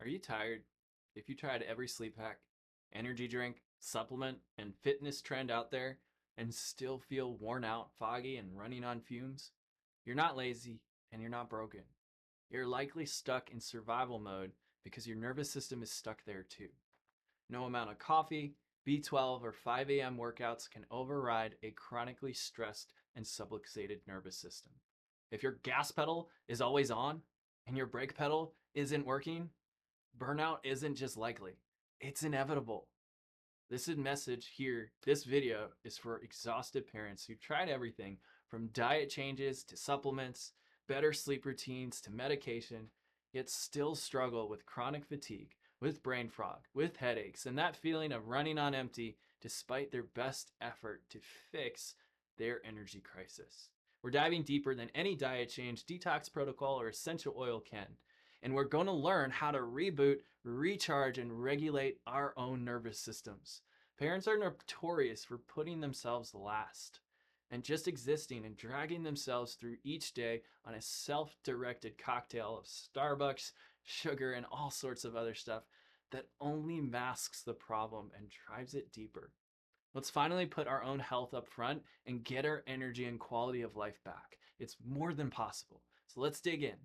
Are you tired? If you tried every sleep hack, energy drink, supplement, and fitness trend out there and still feel worn out, foggy, and running on fumes, you're not lazy and you're not broken. You're likely stuck in survival mode because your nervous system is stuck there too. No amount of coffee, B12, or 5 a.m. workouts can override a chronically stressed and subluxated nervous system. If your gas pedal is always on and your brake pedal isn't working, burnout isn't just likely, it's inevitable. This video is for exhausted parents who've tried everything from diet changes to supplements, better sleep routines to medication, yet still struggle with chronic fatigue, with brain fog, with headaches, and that feeling of running on empty despite their best effort to fix their energy crisis. We're diving deeper than any diet change, detox protocol, or essential oil can. And we're going to learn how to reboot, recharge, and regulate our own nervous systems. Parents are notorious for putting themselves last and just existing and dragging themselves through each day on a self-directed cocktail of Starbucks, sugar, and all sorts of other stuff that only masks the problem and drives it deeper. Let's finally put our own health up front and get our energy and quality of life back. It's more than possible. So let's dig in.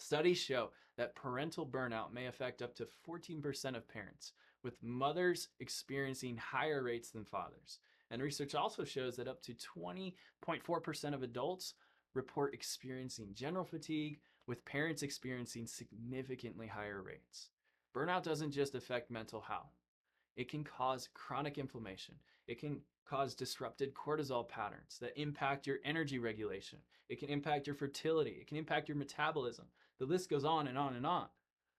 Studies show that parental burnout may affect up to 14% of parents, with mothers experiencing higher rates than fathers. And research also shows that up to 20.4% of adults report experiencing general fatigue, with parents experiencing significantly higher rates. Burnout doesn't just affect mental health. It can cause chronic inflammation. It can cause disrupted cortisol patterns that impact your energy regulation. It can impact your fertility. It can impact your metabolism. The list goes on and on and on.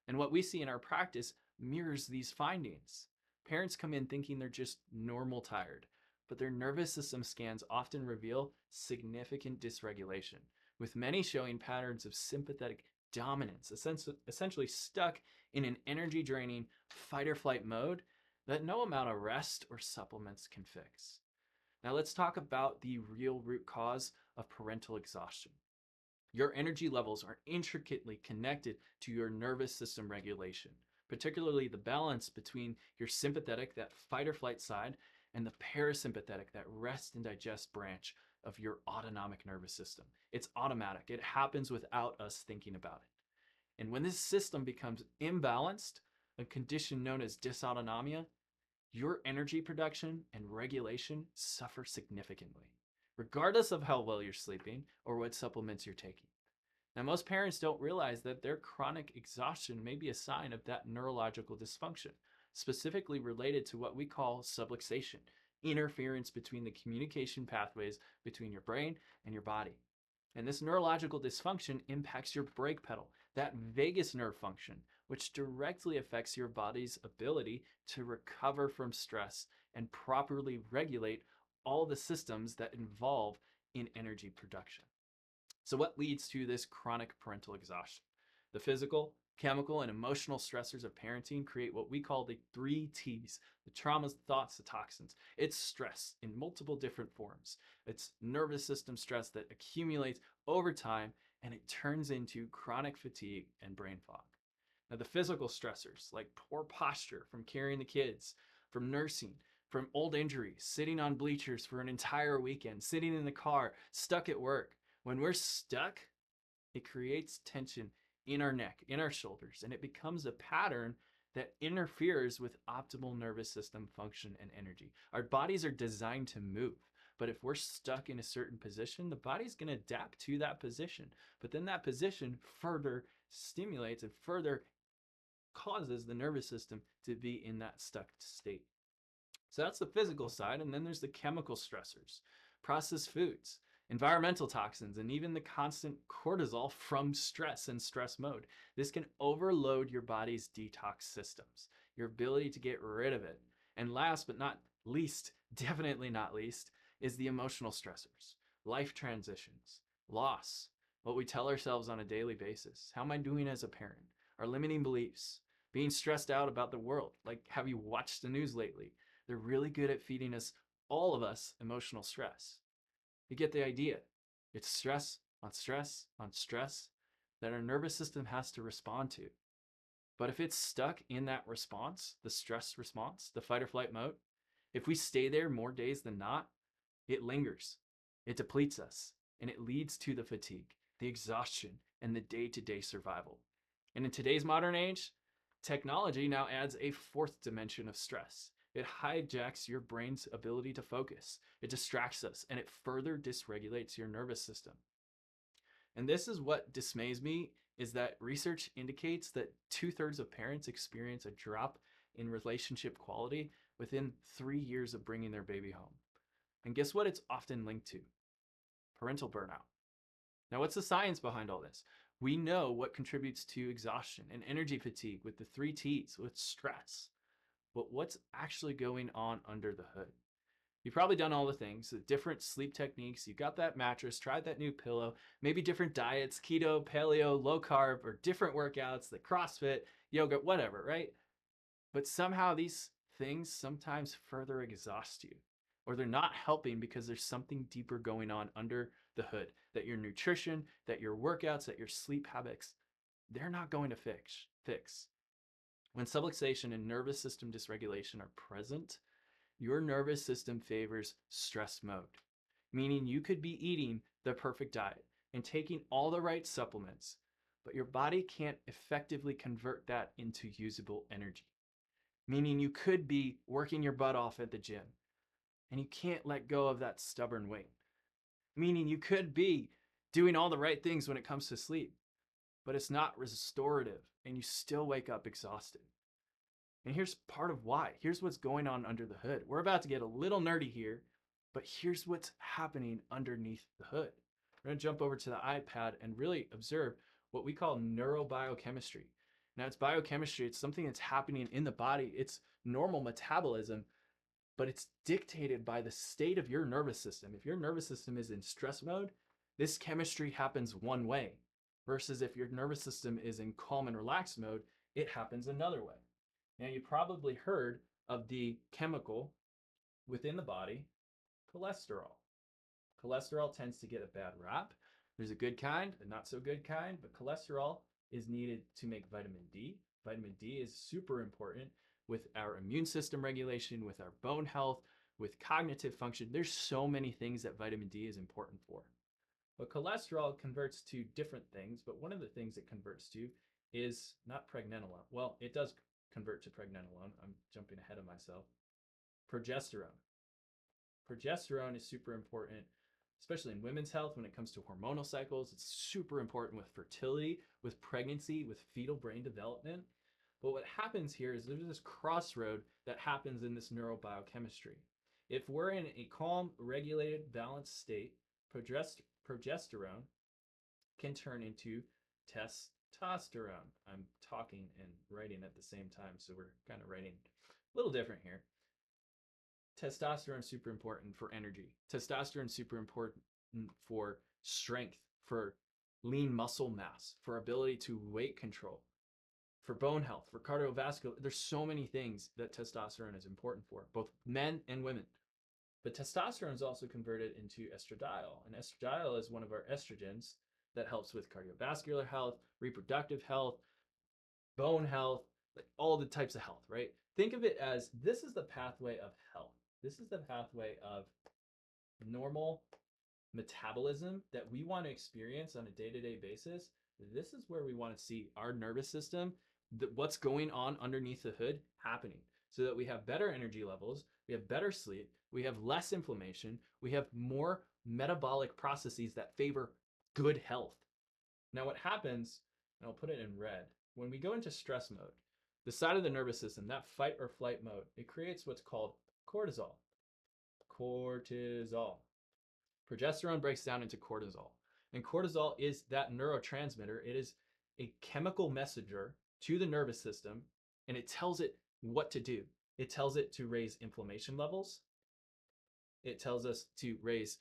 And what we see in our practice mirrors these findings. Parents come in thinking they're just normal tired, but their nervous system scans often reveal significant dysregulation, with many showing patterns of sympathetic dominance, essentially stuck in an energy draining fight or flight mode that no amount of rest or supplements can fix. Now let's talk about the real root cause of parental exhaustion. Your energy levels are intricately connected to your nervous system regulation, particularly the balance between your sympathetic, that fight or flight side, and the parasympathetic, that rest and digest branch of your autonomic nervous system. It's automatic. It happens without us thinking about it. And when this system becomes imbalanced, a condition known as dysautonomia, your energy production and regulation suffer significantly, regardless of how well you're sleeping or what supplements you're taking. Now, most parents don't realize that their chronic exhaustion may be a sign of that neurological dysfunction, specifically related to what we call subluxation, interference between the communication pathways between your brain and your body. And this neurological dysfunction impacts your brake pedal, that vagus nerve function, which directly affects your body's ability to recover from stress and properly regulate all the systems that involve in energy production. So what leads to this chronic parental exhaustion? The physical, chemical, and emotional stressors of parenting create what we call the 3 T's: the traumas, the thoughts, the toxins. It's stress in multiple different forms. It's nervous system stress that accumulates over time, and it turns into chronic fatigue and brain fog. Now, the physical stressors like poor posture from carrying the kids, from nursing, from old injuries, sitting on bleachers for an entire weekend, sitting in the car, stuck at work. When we're stuck, it creates tension in our neck, in our shoulders, and it becomes a pattern that interferes with optimal nervous system function and energy. Our bodies are designed to move, but if we're stuck in a certain position, the body's going to adapt to that position. But then that position further stimulates and further causes the nervous system to be in that stuck state. So that's the physical side. And then there's the chemical stressors, processed foods, environmental toxins, and even the constant cortisol from stress and stress mode. This can overload your body's detox systems, your ability to get rid of it. And last but not least, definitely not least, is the emotional stressors, life transitions, loss, what we tell ourselves on a daily basis. How am I doing as a parent? Our limiting beliefs, being stressed out about the world. Like, have you watched the news lately? They're really good at feeding us, all of us, emotional stress. You get the idea. It's stress on stress on stress that our nervous system has to respond to. But if it's stuck in that response, the stress response, the fight or flight mode, if we stay there more days than not, it lingers, it depletes us, and it leads to the fatigue, the exhaustion, and the day-to-day survival. And in today's modern age, technology now adds a fourth dimension of stress. It hijacks your brain's ability to focus. It distracts us, and it further dysregulates your nervous system. And this is what dismays me, is that research indicates that 2/3 of parents experience a drop in relationship quality within 3 years of bringing their baby home. And guess what it's often linked to? Parental burnout. Now, what's the science behind all this? We know what contributes to exhaustion and energy fatigue with the 3 T's, with stress. But what's actually going on under the hood? You've probably done all the things, the different sleep techniques. You got that mattress, tried that new pillow, maybe different diets, keto, paleo, low carb, or different workouts, the CrossFit, yoga, whatever, right? But somehow these things sometimes further exhaust you, or they're not helping because there's something deeper going on under the hood that your nutrition, that your workouts, that your sleep habits, they're not going to fix. When subluxation and nervous system dysregulation are present, your nervous system favors stress mode, meaning you could be eating the perfect diet and taking all the right supplements, but your body can't effectively convert that into usable energy. Meaning you could be working your butt off at the gym and you can't let go of that stubborn weight. Meaning you could be doing all the right things when it comes to sleep, but it's not restorative and you still wake up exhausted. And here's part of why. Here's what's going on under the hood. We're about to get a little nerdy here, but here's what's happening underneath the hood. We're going to jump over to the iPad and really observe what we call neurobiochemistry. Now, it's biochemistry. It's something that's happening in the body. It's normal metabolism, but it's dictated by the state of your nervous system. If your nervous system is in stress mode, this chemistry happens one way, versus if your nervous system is in calm and relaxed mode, it happens another way. Now, you probably heard of the chemical within the body, cholesterol. Cholesterol tends to get a bad rap. There's a good kind, a not so good kind, but cholesterol is needed to make vitamin D. Vitamin D is super important with our immune system regulation, with our bone health, with cognitive function. There's so many things that vitamin D is important for. But cholesterol converts to different things, but one of the things it converts to is not pregnenolone. Well, it does convert to pregnenolone. I'm jumping ahead of myself. Progesterone. Progesterone is super important, especially in women's health when it comes to hormonal cycles. It's super important with fertility, with pregnancy, with fetal brain development. But what happens here is there's this crossroad that happens in this neurobiochemistry. If we're in a calm, regulated, balanced state, progesterone can turn into testosterone. I'm talking and writing at the same time, so we're kind of writing a little different here. Testosterone is super important for energy. Testosterone is super important for strength, for lean muscle mass, for ability to weight control, for bone health, for cardiovascular. There's so many things that testosterone is important for, both men and women. But testosterone is also converted into estradiol, and estradiol is one of our estrogens that helps with cardiovascular health, reproductive health, bone health, like all the types of health, right? Think of it as this is the pathway of health. This is the pathway of normal metabolism that we want to experience on a day-to-day basis. This is where we want to see our nervous system, what's going on underneath the hood happening, so that we have better energy levels, we have better sleep, we have less inflammation, we have more metabolic processes that favor good health. Now what happens, and I'll put it in red, when we go into stress mode, the side of the nervous system, that fight or flight mode, it creates what's called cortisol. Cortisol. Progesterone breaks down into cortisol. And cortisol is that neurotransmitter. It is a chemical messenger to the nervous system, and it tells it what to do. It tells it to raise inflammation levels. It tells us to raise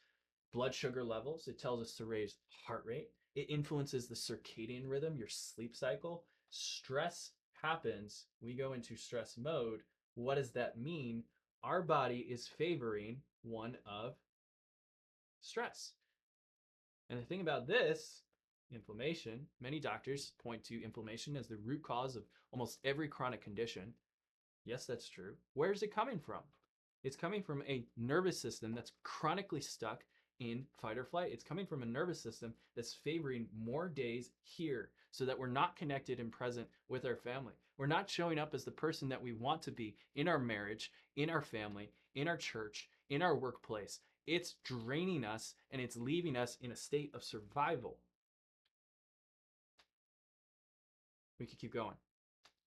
blood sugar levels. It tells us to raise heart rate. It influences the circadian rhythm, your sleep cycle. Stress happens. We go into stress mode. What does that mean? Our body is favoring one of stress. And the thing about this Inflammation, many doctors point to inflammation as the root cause of almost every chronic condition. Yes, that's true. Where is it coming from? It's coming from a nervous system that's chronically stuck in fight or flight. It's coming from a nervous system that's favoring more days here so that we're not connected and present with our family. We're not showing up as the person that we want to be in our marriage, in our family, in our church, in our workplace. It's draining us and it's leaving us in a state of survival. We could keep going.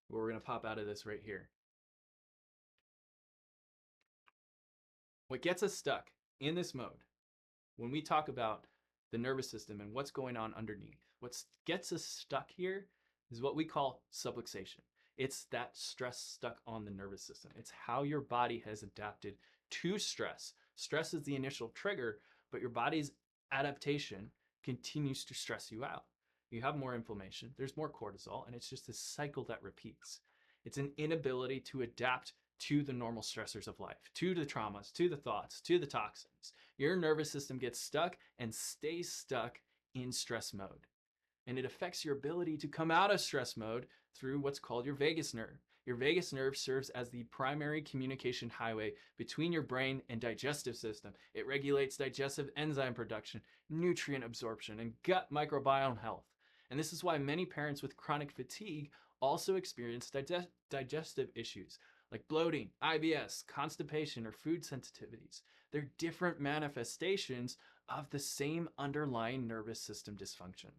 We're going to pop out of this right here. What gets us stuck in this mode, when we talk about the nervous system and what's going on underneath, what gets us stuck here is what we call subluxation. It's that stress stuck on the nervous system. It's how your body has adapted to stress. Stress is the initial trigger, but your body's adaptation continues to stress you out. You have more inflammation, there's more cortisol, and it's just a cycle that repeats. It's an inability to adapt to the normal stressors of life, to the traumas, to the thoughts, to the toxins. Your nervous system gets stuck and stays stuck in stress mode. And it affects your ability to come out of stress mode through what's called your vagus nerve. Your vagus nerve serves as the primary communication highway between your brain and digestive system. It regulates digestive enzyme production, nutrient absorption, and gut microbiome health. And this is why many parents with chronic fatigue also experience digestive issues like bloating, IBS, constipation, or food sensitivities. They're different manifestations of the same underlying nervous system dysfunction.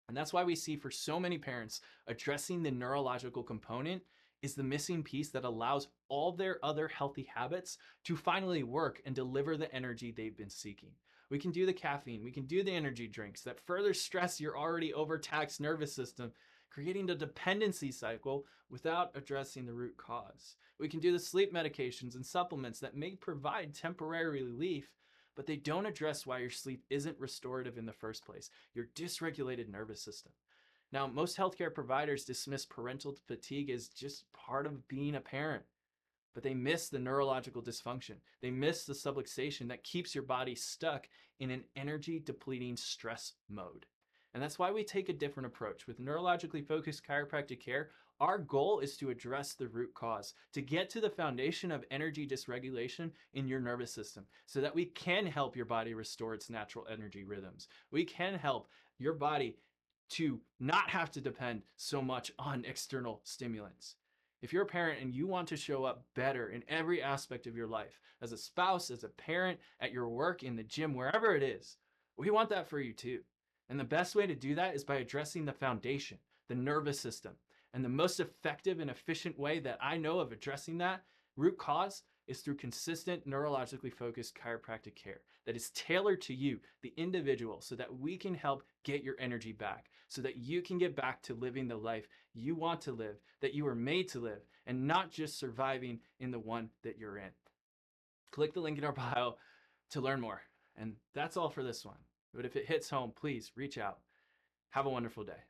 And that's why we see for so many parents, addressing the neurological component is the missing piece that allows all their other healthy habits to finally work and deliver the energy they've been seeking. We can do the caffeine, we can do the energy drinks that further stress your already overtaxed nervous system, creating the dependency cycle without addressing the root cause. We can do the sleep medications and supplements that may provide temporary relief, but they don't address why your sleep isn't restorative in the first place, your dysregulated nervous system. Now, most healthcare providers dismiss parental fatigue as just part of being a parent, but they miss the neurological dysfunction. They miss the subluxation that keeps your body stuck in an energy depleting stress mode. And that's why we take a different approach. With neurologically focused chiropractic care, our goal is to address the root cause, to get to the foundation of energy dysregulation in your nervous system so that we can help your body restore its natural energy rhythms. We can help your body to not have to depend so much on external stimulants. If you're a parent and you want to show up better in every aspect of your life, as a spouse, as a parent, at your work, in the gym, wherever it is, we want that for you too. And the best way to do that is by addressing the foundation, the nervous system. And the most effective and efficient way that I know of addressing that root cause is through consistent neurologically focused chiropractic care that is tailored to you, the individual, so that we can help get your energy back, so that you can get back to living the life you want to live, that you were made to live, and not just surviving in the one that you're in. Click the link in our bio to learn more. And that's all for this one. But if it hits home, please reach out. Have a wonderful day.